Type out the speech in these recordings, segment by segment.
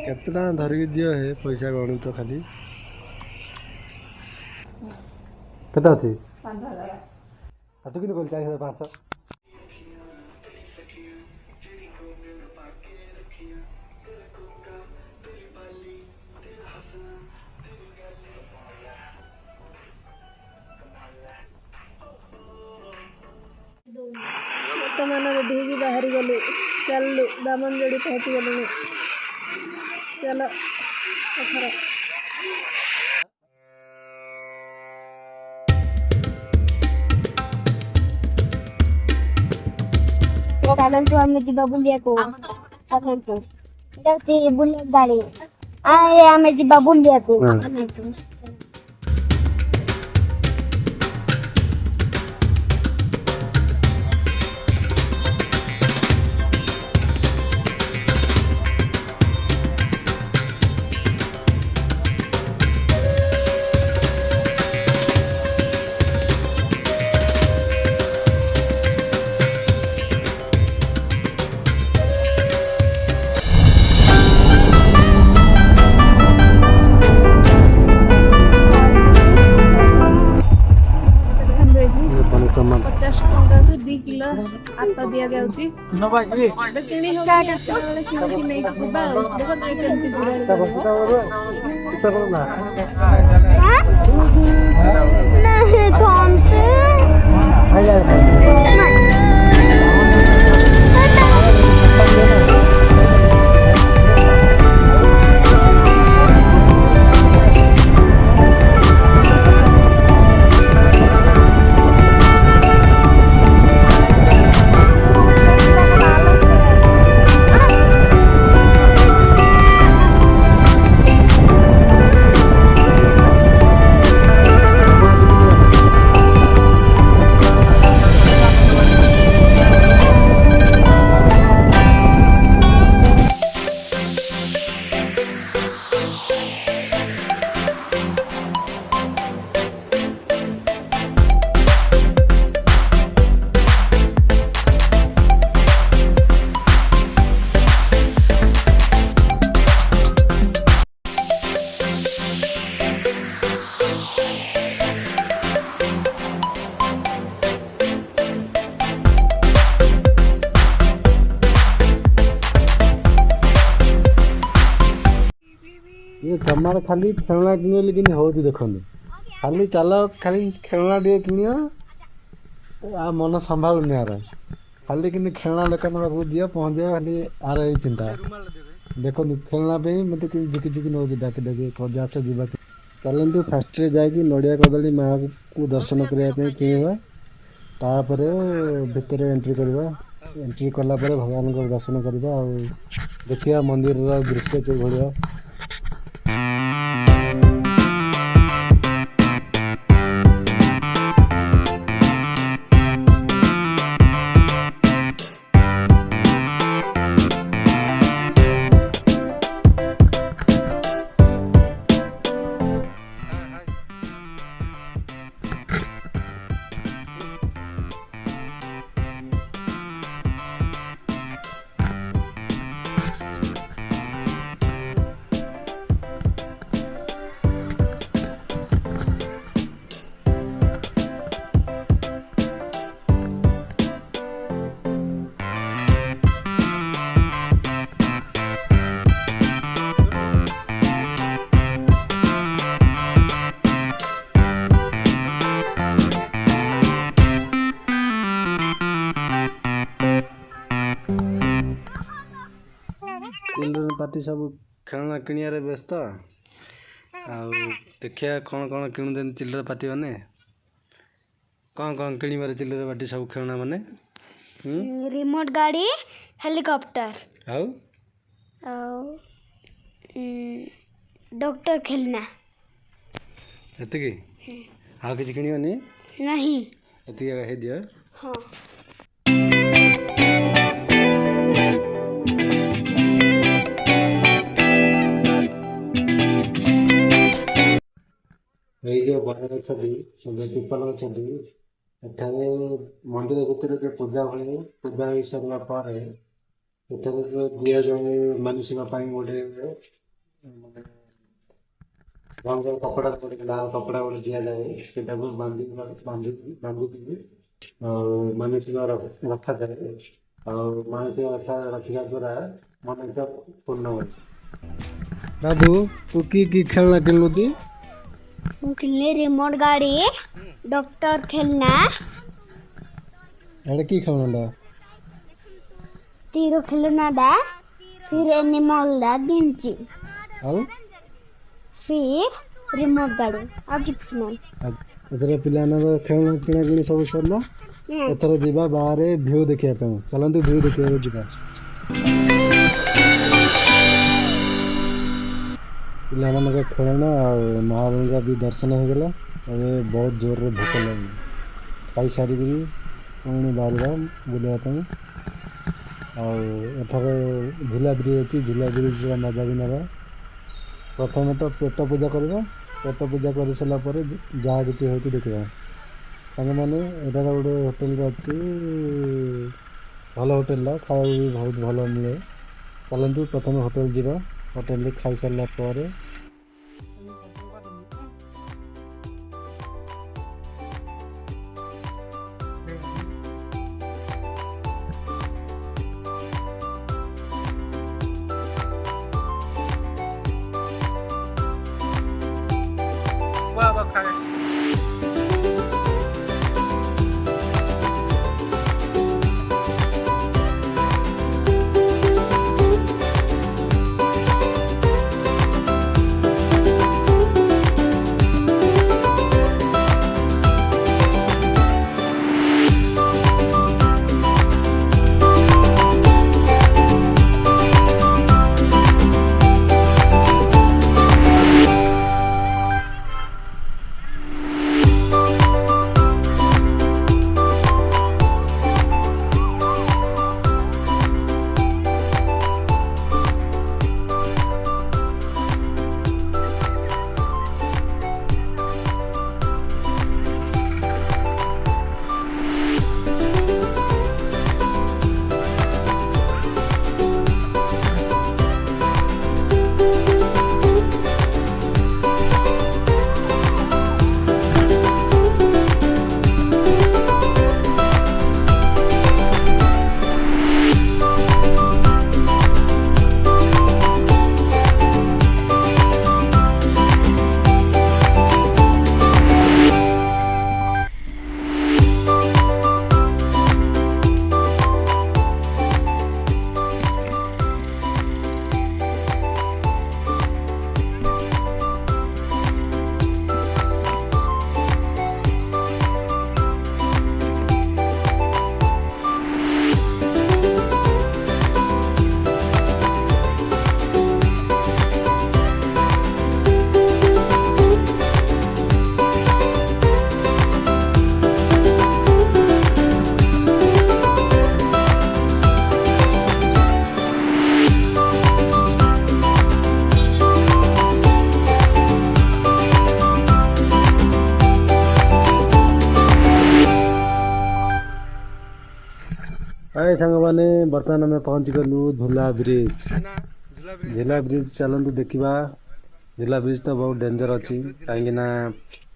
केते टाइम धरिक दियो हे पैसा गणु तो खाली केता अछि 5000 आ तू किन बोल 4500 बर्तमान रेडी बाहर गलु चलु दामनजोड़ी पहुँची गलु चलो अथर चलतु आम जा बुलिया को चलतु जाती बुलेट गाड़ी आए आम जा बुलिया को आता दिया जाउची किणी हो किणी नहीं दिबा देखो तो केमती नहीं थमते ये जमार खाली खेलना किनियो लेकिन हो भी देखनी खाली चलो खाली खेलना दिए किनियो आ मन संभालुनी यार खाली कि खेलना दुकान पाखु दियो पहुँच जाओ खाली आर यही चिंता देखो खेलना पे मत झिकी झिकी नौ डाक डाके कजा अच्छा जीवा चलतु फास्ट जाकि नड़िया कदली माँ को दर्शन करने किणवा तापर भितर एंट्री करवा एंट्री कला भगवान को दर्शन करवा देखिया मंदिर दृश्य के भाया चिल्ड्रेन पार्टी सब खेलना किणियारे व्यस्त देखिया कौन कौन किणुदे चिल्ड्रेन पार्टी मैंने कौन किणवार चिल्ड्रेन पार्टी सब खेलना माने रिमोट गाड़ी हेलीकॉप्टर डॉक्टर खेलना एतिकी आ किछ किणियोनी नहीं एतिकी हे दियो हां जो बाहर अच्छी पिपल अच्छी मंदिर भितर जो पूजा हुए पूजा हो सारा ଏଠାରେ ଦିଆଯାଏ ମାନସିକ ପାଇଁ ଗୋଟେ ମାନେ ରଙ୍ଗ କପଡ଼ା ଗୋଟେ ଲାଲ କପଡ଼ା ଗୋଟେ ଦିଆଯାଏ, ସେଟାକୁ ବାନ୍ଧିକି ଆଉ ମାନସିକ ରଖାଯାଏ। ଆଉ ମାନସିକ ରଖିବା ଦ୍ୱାରା ମାନସିକ ପୂର୍ଣ୍ଣ ହୁଏ। ବାବୁ ତୁ କି ଖେଳନା କିଣିଲୁ ତି? ମୁଁ କିଣିଲି ରିମୋଟ ଗାड़ी, डॉक्टर खेलना, ଏଇଟା କି ଖେଳନାଟା? तीरो खेलना दा, फिर एनिमल दा गिंची, ଆଉ फिर रिमोट गाड़ी और किसी नहीं। ଏଥର ପିଲାମାନଙ୍କ ଖେଳନା କିଣାକିଣି ସବୁ ସରିଲା। ଏଥର ଯିବା ବାହାରେ ଭିଉ ଦେଖିବା ପାଇଁ। ଚାଲନ୍ତୁ ଭିଉ ଦେଖିବାକୁ ଯିବା। ପିଲାମାନଙ୍କ ଖେଳନା ଆଉ ମହାବୀରଙ୍କ ବି ଦର୍ଶନ ହେଇଗଲା। ଏବେ ବହୁତ ଜୋରରେ ଭୋକ ଲାଗିଲା। ଖାଇସାରିକିରି ପୁଣି ବାହାରିବା ବୁଲିବା ପାଇଁ। ଆଉ ଏଠାରେ ଝୁଲା ବ୍ରିଜ୍ ଅଛି, ଝୁଲା ବ୍ରିଜ୍ର ମଜା ବି ନେବା। ପ୍ରଥମେ ତ ପେଟ ପୂଜା କରିବା, ପେଟ ପୂଜା କରିସାରିଲା ପରେ ଯାହା କିଛି ହେଉଛି ଦେଖିବା। ସାଙ୍ଗମାନେ ଏଠାରେ ଗୋଟେ ହୋଟେଲରେ ଅଛି, ଭଲ ହୋଟେଲଟା, ଖାଇବାକୁ ବି ବହୁତ ଭଲ ମିଳେ। ଚାଲନ୍ତୁ ପ୍ରଥମେ ହୋଟେଲ ଯିବା, ହୋଟେଲରେ ଖାଇସାରିଲା ପରେ हाय साଙ୍ଗମାନେ ବର୍ତ୍ତମାନ ଆମେ ପହଞ୍ଚିଗଲୁ ଝୁଲା ବ୍ରିଜ୍। ଝୁଲା ବ୍ରିଜ୍ ଚାଲନ୍ତୁ ଦେଖିବା। ଝୁଲା ବ୍ରିଜ୍ ତ ବହୁତ ଡେଞ୍ଜର ଅଛି, କାହିଁକିନା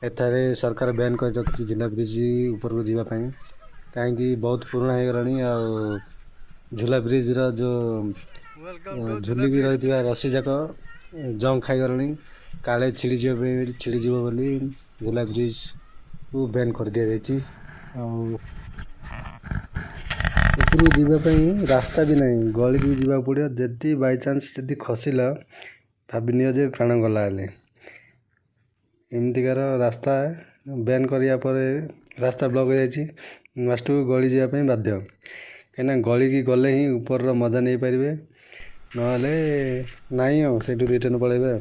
ଏଠାରେ ସରକାର ବ୍ୟାନ୍ କରି ରଖିଛି ଝୁଲା ବ୍ରିଜ୍ ଉପରକୁ ଯିବା ପାଇଁ। କାହିଁକି ବହୁତ ପୁରୁଣା ହେଇଗଲାଣି, ଆଉ ଝୁଲା ବ୍ରିଜ୍ର ଯେଉଁ ଝୁଲିକି ରହିଥିବା ରସି ଯାକ ଜଙ୍ଗ ଖାଇଗଲାଣି, କାଳେ ଛିଡ଼ିଯିବ ବୋଲି ଝୁଲା ବ୍ରିଜ୍କୁ ବ୍ୟାନ୍ କରିଦିଆଯାଇଛି। ଆଉ ଉପରକୁ ଯିବା ପାଇଁ ରାସ୍ତା ବି ନାହିଁ, ଗଳିକି ଯିବାକୁ ପଡ଼ିବ। ଯଦି ବାଇଚାନ୍ସ ଯଦି ଖସିଲା ଭାବିନିଅ ଯେ ପ୍ରାଣ ଗଲା ହେଲେ। ଏମିତିକାର ରାସ୍ତା ବ୍ୟାନ୍ କରିବା ପରେ ରାସ୍ତା ବ୍ଲକ୍ ହେଇଯାଇଛି। ଲାଷ୍ଟକୁ ଗଳି ଯିବା ପାଇଁ ବାଧ୍ୟ, କାହିଁକିନା ଗଳିକି ଗଲେ ହିଁ ଉପରର ମଜା ନେଇପାରିବେ, ନହେଲେ ନାହିଁ ଆଉ ସେଇଠୁ ରିଟର୍ନ ପଳାଇବେ।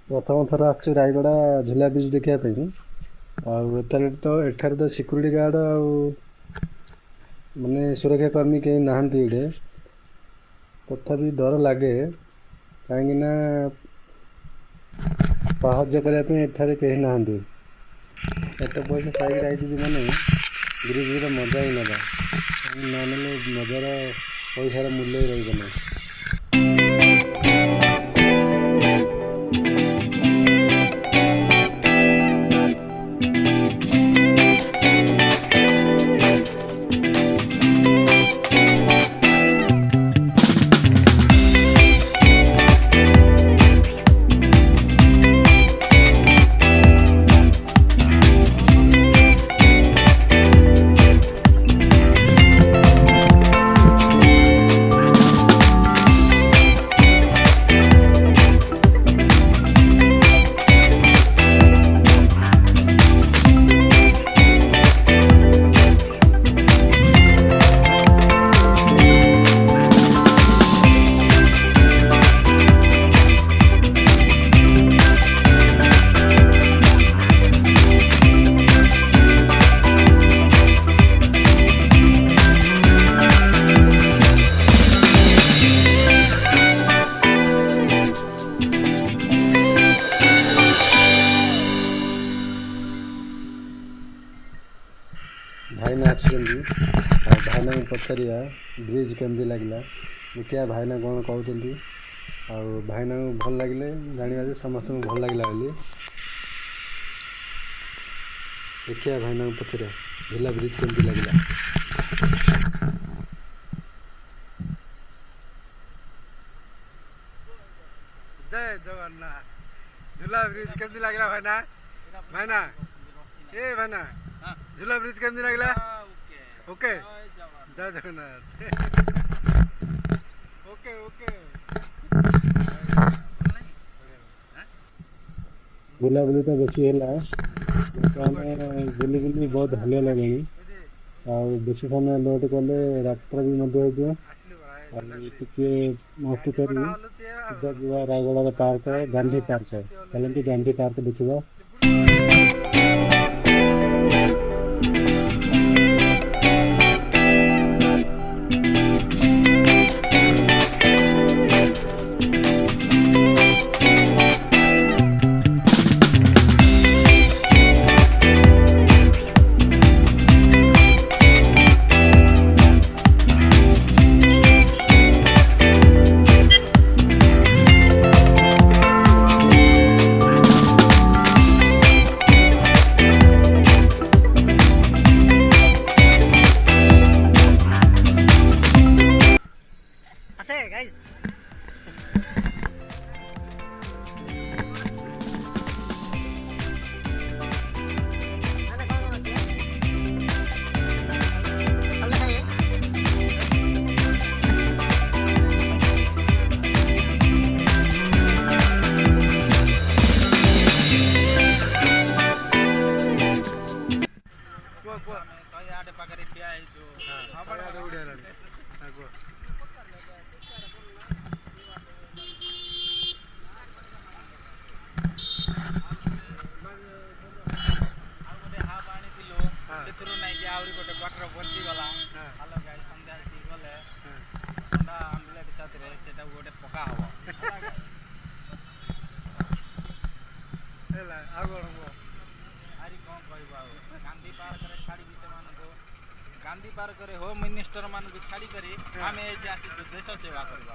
ପ୍ରଥମ ଥର ଆସୁଛୁ ରାୟଗଡ଼ା ଝୁଲା ବ୍ରିଜ୍ ଦେଖିବା ପାଇଁ। ଆଉ ଏଠାରେ ତ ସିକ୍ୟୁରିଟି ଗାର୍ଡ଼ ଆଉ ମାନେ ସୁରକ୍ଷା କର୍ମୀ କେହି ନାହାନ୍ତି ଏଇଠି। ତଥାପି ଡର ଲାଗେ, କାହିଁକିନା ସାହାଯ୍ୟ କରିବା ପାଇଁ ଏଠାରେ କେହି ନାହାନ୍ତି। ଏତେ ପଇସା ସାଇଡ଼୍ ଆସିଛି ମାନେ ବ୍ରିଜ୍ର ମଜା ହିଁ ନେବା, ନ ନେଲେ ମଜାର पैसार मूल्य रही। भाईना आसुचंदी भाईना पचारिया ब्रिज केमती लगला देखिया भाईना कौन कहते भाईना भल लगे जाना समस्त भल लगे बोली देखिया भाईना पचारिया झूला ब्रिज केमती लगला। जय जगन्नाथ झूला ब्रिज केमती लगला भाईना भाईना ए भाईना झूला ब्रिज केमती लगला ओके जय जगन्नाथ ओके ओके बुलाबुली तो बेसी है बुली बुली बहुत हलिया लगे बेस समय लोट कले रात्र भी मस्ती कर रायगढ़ पार्क है गांधी पार्क है चलते गांधी पार्क देखा। गांधी पार्क रे होम मिनिस्टर मान को छाड़ी करी आमे एठी आसी देश सेवा करबा।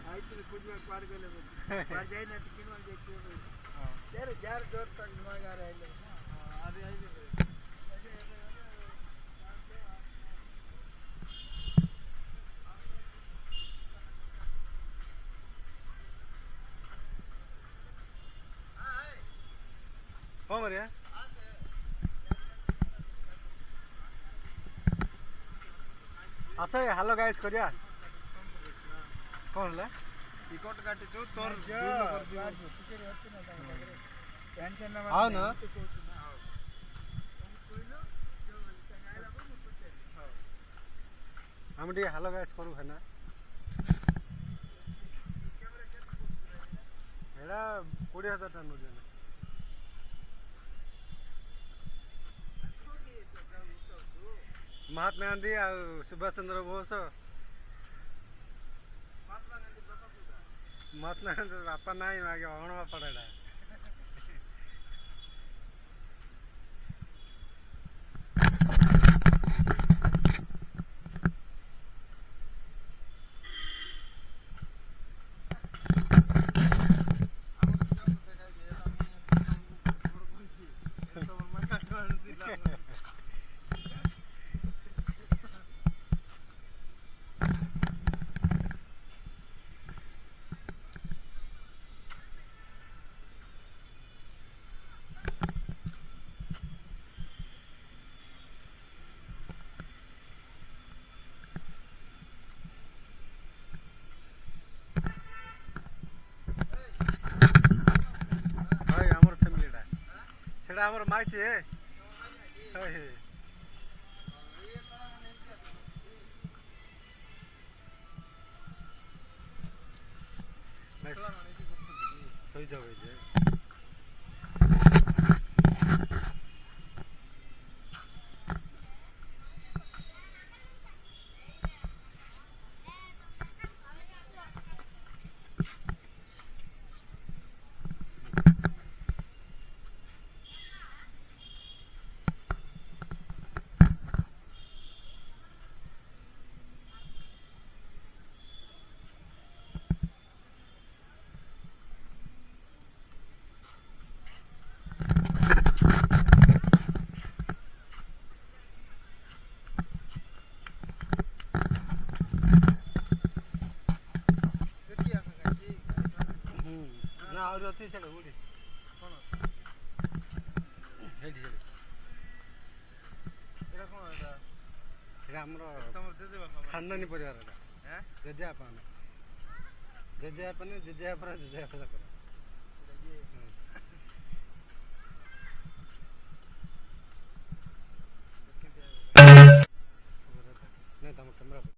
आइतले पूजवा पार गेले पार जाई ना तो किनवा जाई तेरे जार जोर तक नगा रहले अभी आइले कौन मरिया आस हेलो गाइस करिया कौन है टिकट काटी छु तोर टेंशन ना आओ ना हम टी हेलो गाइस करू है ना एड़ा 20,000 टन हो जाना महात्मा गांधी आ सुभाष चंद्र बोस महात्मा गांधी बापा नहीं आगे अण बापा एड़ा हमर माइट है सही जगह है और अति से उड़ी कोन हेडी हेडी एरा कोन एरा एरा हमरो तमर जेजे बापा खानदानी परिवार एरा हैं जेजे आपन जेजे आपन जेजे आपरा जेजे आपरा